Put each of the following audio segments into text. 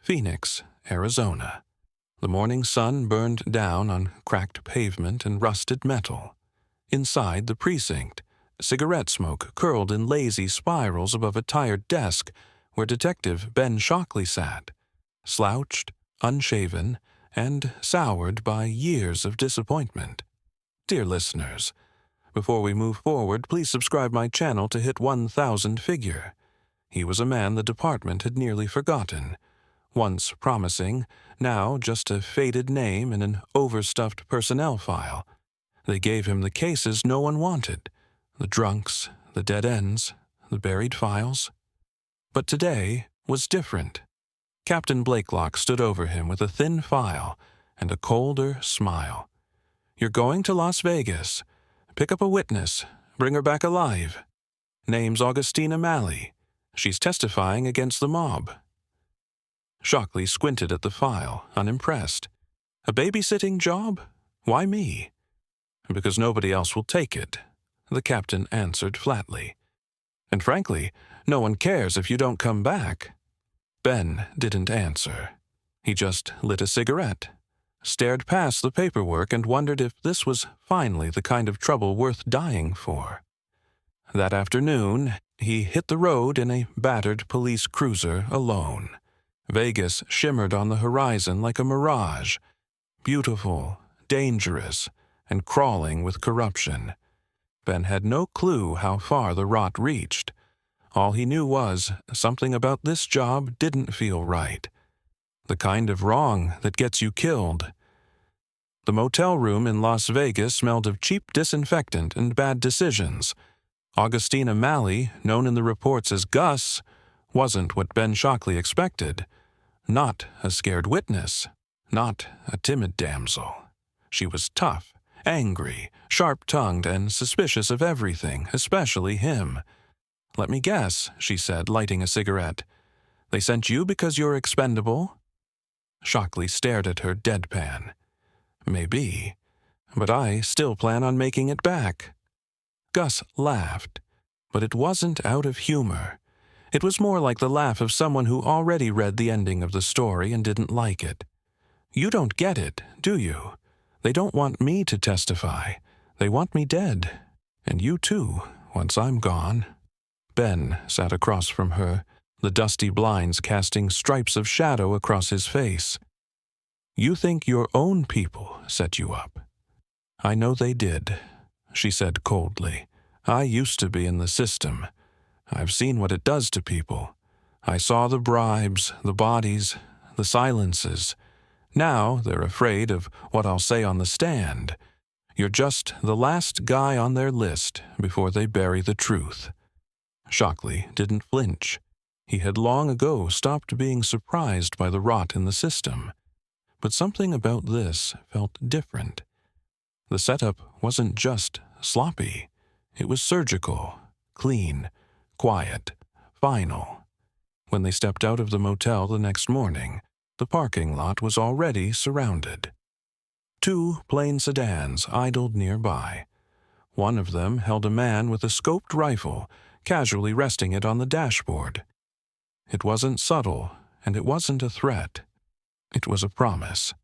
Phoenix, Arizona. The morning sun burned down on cracked pavement and rusted metal. Inside the precinct, cigarette smoke curled in lazy spirals above a tired desk where Detective Ben Shockley sat, slouched, unshaven, and soured by years of disappointment. Dear listeners, before we move forward, please subscribe my channel to hit 1,000 figure. He was a man the department had nearly forgotten. Once promising, now just a faded name in an overstuffed personnel file. They gave him the cases no one wanted, the drunks, the dead ends, the buried files. But today was different. Captain Blakelock stood over him with a thin file and a colder smile. "You're going to Las Vegas. Pick up a witness. Bring her back alive. Name's Augustina Malley. She's testifying against the mob." Shockley squinted at the file, unimpressed. "A babysitting job? Why me?" "Because nobody else will take it," the captain answered flatly. "And frankly, no one cares if you don't come back." Ben didn't answer. He just lit a cigarette, stared past the paperwork, and wondered if this was finally the kind of trouble worth dying for. That afternoon, he hit the road in a battered police cruiser alone. Vegas shimmered on the horizon like a mirage, beautiful, dangerous, and crawling with corruption. Ben had no clue how far the rot reached. All he knew was something about this job didn't feel right. The kind of wrong that gets you killed. The motel room in Las Vegas smelled of cheap disinfectant and bad decisions. Augustina Malley, known in the reports as Gus, wasn't what Ben Shockley expected. Not a scared witness, not a timid damsel. She was tough, angry, sharp-tongued, and suspicious of everything, especially him. "Let me guess," she said, lighting a cigarette. "They sent you because you're expendable?" Shockley stared at her deadpan. "Maybe, but I still plan on making it back." Gus laughed, but it wasn't out of humor. It was more like the laugh of someone who already read the ending of the story and didn't like it. "You don't get it, do you? They don't want me to testify. They want me dead. And you too, once I'm gone." Ben sat across from her, the dusty blinds casting stripes of shadow across his face. "You think your own people set you up?" "I know they did," she said coldly. "I used to be in the system. I've seen what it does to people. I saw the bribes, the bodies, the silences. Now they're afraid of what I'll say on the stand. You're just the last guy on their list before they bury the truth." Shockley didn't flinch. He had long ago stopped being surprised by the rot in the system. But something about this felt different. The setup wasn't just sloppy. It was surgical, clean, quiet, final. When they stepped out of the motel the next morning, the parking lot was already surrounded. 2 plain sedans idled nearby. One of them held a man with a scoped rifle, casually resting it on the dashboard. It wasn't subtle, and it wasn't a threat. It was a promise.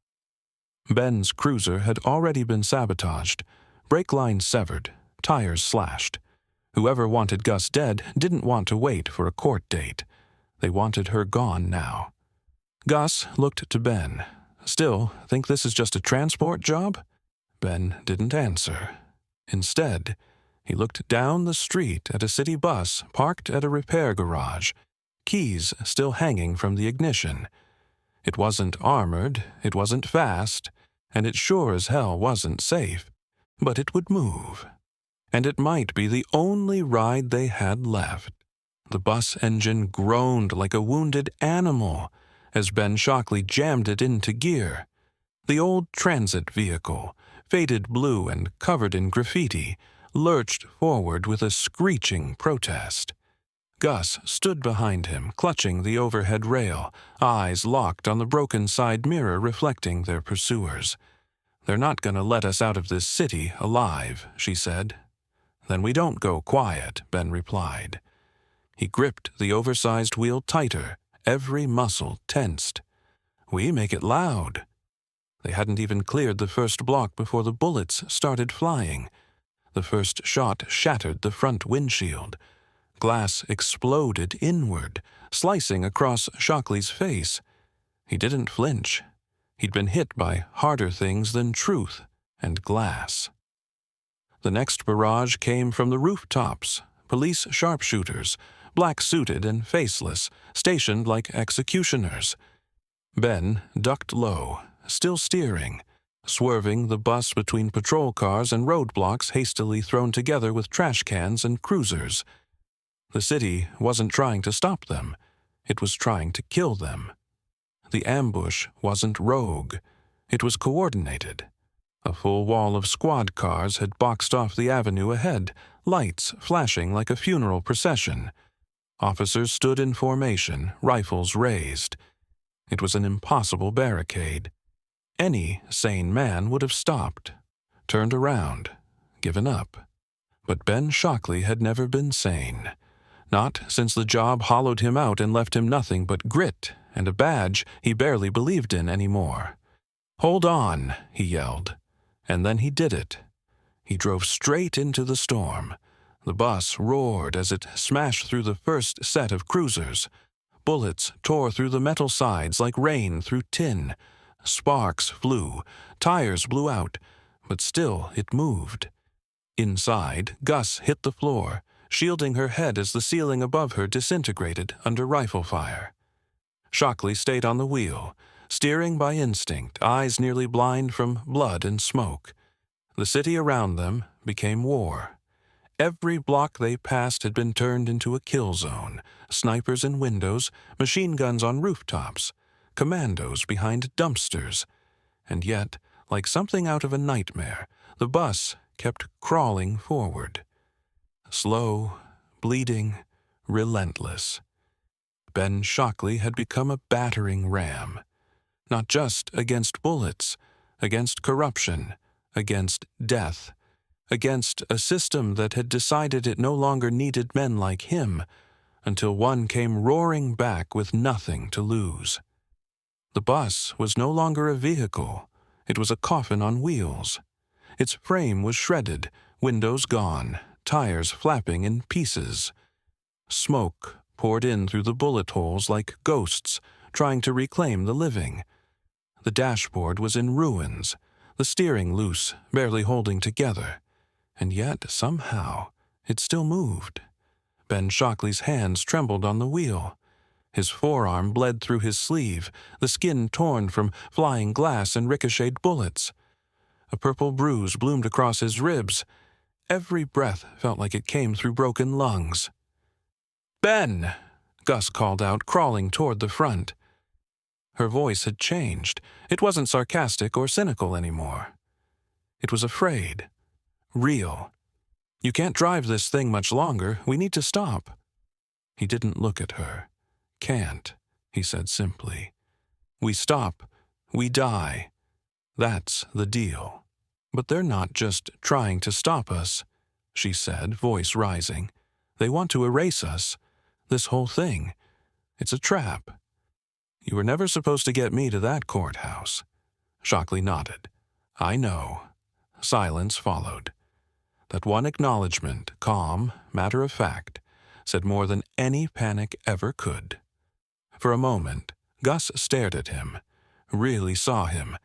Ben's cruiser had already been sabotaged, brake lines severed, tires slashed. Whoever wanted Gus dead didn't want to wait for a court date. They wanted her gone now. Gus looked to Ben. "Still think this is just a transport job?" Ben didn't answer. Instead, he looked down the street at a city bus parked at a repair garage, keys still hanging from the ignition. It wasn't armored, it wasn't fast, and it sure as hell wasn't safe, but it would move. And it might be the only ride they had left. The bus engine groaned like a wounded animal as Ben Shockley jammed it into gear. The old transit vehicle, faded blue and covered in graffiti, lurched forward with a screeching protest. Gus stood behind him, clutching the overhead rail, eyes locked on the broken side mirror reflecting their pursuers. "They're not going to let us out of this city alive," she said. "Then we don't go quiet," Ben replied. He gripped the oversized wheel tighter, every muscle tensed. We make it loud." They hadn't even cleared the first block before the bullets started flying. The first shot shattered the front windshield. Glass exploded inward, slicing across Shockley's face. He didn't flinch. He'd been hit by harder things than truth and glass. The next barrage came from the rooftops, police sharpshooters, black-suited and faceless, stationed like executioners. Ben ducked low, still steering, swerving the bus between patrol cars and roadblocks hastily thrown together with trash cans and cruisers. The city wasn't trying to stop them. It was trying to kill them. The ambush wasn't rogue. It was coordinated. A full wall of squad cars had boxed off the avenue ahead, lights flashing like a funeral procession. Officers stood in formation, rifles raised. It was an impossible barricade. Any sane man would have stopped, turned around, given up. But Ben Shockley had never been sane. Not since the job hollowed him out and left him nothing but grit and a badge he barely believed in anymore. "Hold on," he yelled. And then he did it. He drove straight into the storm. The bus roared as it smashed through the first set of cruisers. Bullets tore through the metal sides like rain through tin. Sparks flew, tires blew out, but still it moved. Inside, Gus hit the floor, shielding her head as the ceiling above her disintegrated under rifle fire. Shockley stayed on the wheel, steering by instinct, eyes nearly blind from blood and smoke. The city around them became war. Every block they passed had been turned into a kill zone, snipers in windows, machine guns on rooftops, commandos behind dumpsters. And yet, like something out of a nightmare, the bus kept crawling forward. Slow, bleeding, relentless. Ben Shockley had become a battering ram. Not just against bullets, against corruption, against death, against a system that had decided it no longer needed men like him, until one came roaring back with nothing to lose. The bus was no longer a vehicle. It was a coffin on wheels. Its frame was shredded, windows gone, tires flapping in pieces. Smoke poured in through the bullet holes like ghosts trying to reclaim the living. The dashboard was in ruins, the steering loose, barely holding together. And yet, somehow, it still moved. Ben Shockley's hands trembled on the wheel. His forearm bled through his sleeve, the skin torn from flying glass and ricocheted bullets. A purple bruise bloomed across his ribs. Every breath felt like it came through broken lungs. "Ben!" Gus called out, crawling toward the front. Her voice had changed. It wasn't sarcastic or cynical anymore. It was afraid. Real. "You can't drive this thing much longer. We need to stop." He didn't look at her. "Can't," he said simply. "We stop. We die. That's the deal." "But they're not just trying to stop us," she said, voice rising. "They want to erase us. This whole thing. It's a trap." "You were never supposed to get me to that courthouse." Shockley nodded. "I know." Silence followed. That one acknowledgement, calm, matter of fact, said more than any panic ever could. For a moment, Gus stared at him, really saw him.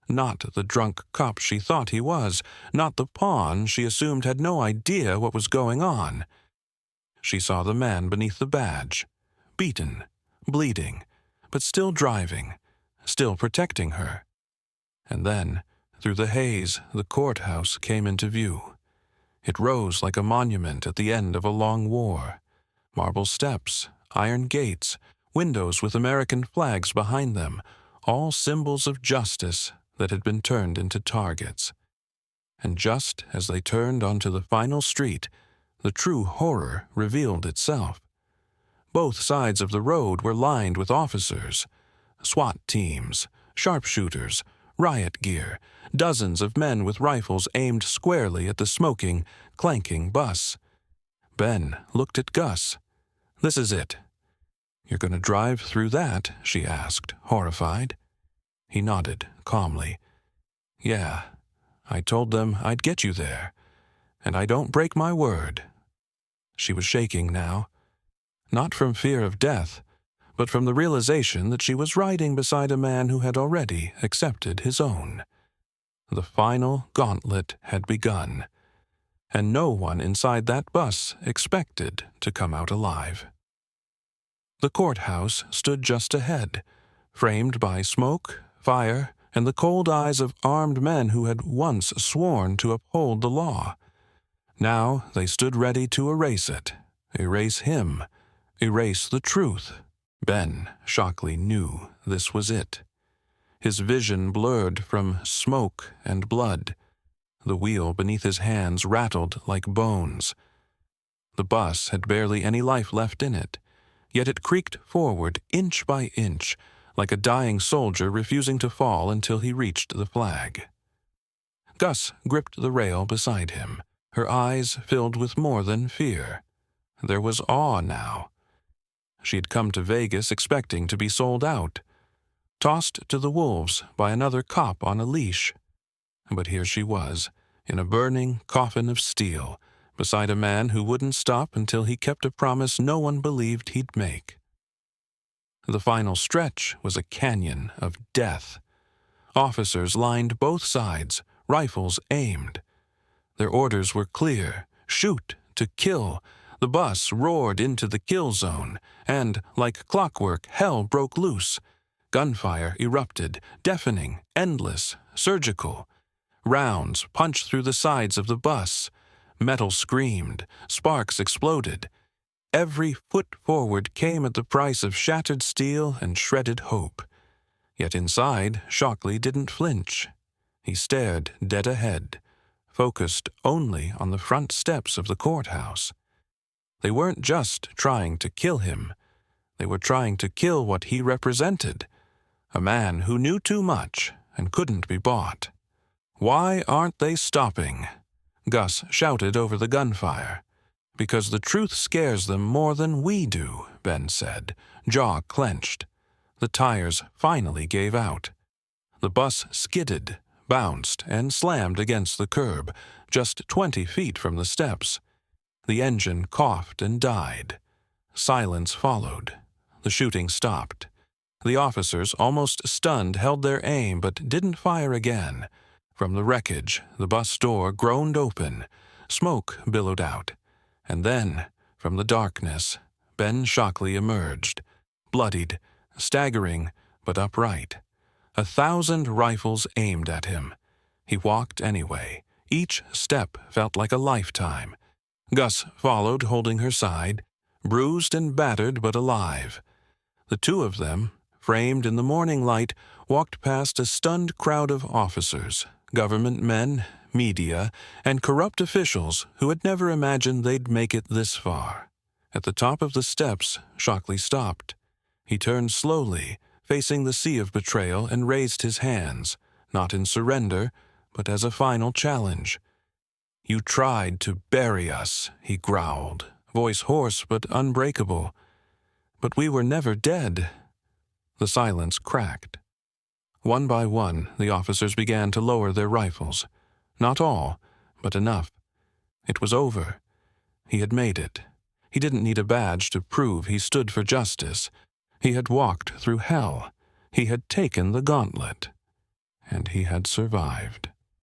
Not the drunk cop she thought he was, not the pawn she assumed had no idea what was going on. She saw the man beneath the badge, beaten, bleeding, but still driving, still protecting her. And then, through the haze, the courthouse came into view. It rose like a monument at the end of a long war. Marble steps, iron gates, windows with American flags behind them, all symbols of justice that had been turned into targets. And just as they turned onto the final street, the true horror revealed itself. Both sides of the road were lined with officers, SWAT teams, sharpshooters, riot gear, dozens of men with rifles aimed squarely at the smoking, clanking bus. Ben looked at Gus. "This is it." "You're going to drive through that?" she asked, horrified. He nodded calmly. Yeah, I told them I'd get you there, and I don't break my word. She was shaking now, not from fear of death, but from the realization that she was riding beside a man who had already accepted his own. The final gauntlet had begun, and no one inside that bus expected to come out alive. The courthouse stood just ahead, framed by smoke, fire, and the cold eyes of armed men who had once sworn to uphold the law. Now they stood ready to erase it, erase him, erase the truth. Ben Shockley knew this was it. His vision blurred from smoke and blood. The wheel beneath his hands rattled like bones. The bus had barely any life left in it, yet it creaked forward inch by inch, like a dying soldier refusing to fall until he reached the flag. Gus gripped the rail beside him, her eyes filled with more than fear. There was awe now. She had come to Vegas expecting to be sold out, tossed to the wolves by another cop on a leash. But here she was, in a burning coffin of steel, beside a man who wouldn't stop until he kept a promise no one believed he'd make. The final stretch was a canyon of death. Officers lined both sides, rifles aimed. Their orders were clear: shoot to kill. The bus roared into the kill zone, and, like clockwork, hell broke loose. Gunfire erupted, deafening, endless, surgical. Rounds punched through the sides of the bus. Metal screamed, sparks exploded. Every foot forward came at the price of shattered steel and shredded hope. Yet inside, Shockley didn't flinch. He stared dead ahead, focused only on the front steps of the courthouse. They weren't just trying to kill him. They were trying to kill what he represented, a man who knew too much and couldn't be bought. "Why aren't they stopping?" Gus shouted over the gunfire. "Because the truth scares them more than we do," Ben said, jaw clenched. The tires finally gave out. The bus skidded, bounced, and slammed against the curb, just 20 feet from the steps. The engine coughed and died. Silence followed. The shooting stopped. The officers, almost stunned, held their aim but didn't fire again. From the wreckage, the bus door groaned open. Smoke billowed out. And then, from the darkness, Ben Shockley emerged, bloodied, staggering, but upright. 1,000 rifles aimed at him. He walked anyway. Each step felt like a lifetime. Gus followed, holding her side, bruised and battered but alive. The two of them, framed in the morning light, walked past a stunned crowd of officers, government men, media, and corrupt officials who had never imagined they'd make it this far. At the top of the steps, Shockley stopped. He turned slowly, facing the sea of betrayal, and raised his hands, not in surrender, but as a final challenge. "You tried to bury us," he growled, voice hoarse but unbreakable. "But we were never dead." The silence cracked. One by one, the officers began to lower their rifles. Not all, but enough. It was over. He had made it. He didn't need a badge to prove he stood for justice. He had walked through hell. He had taken the gauntlet. And he had survived.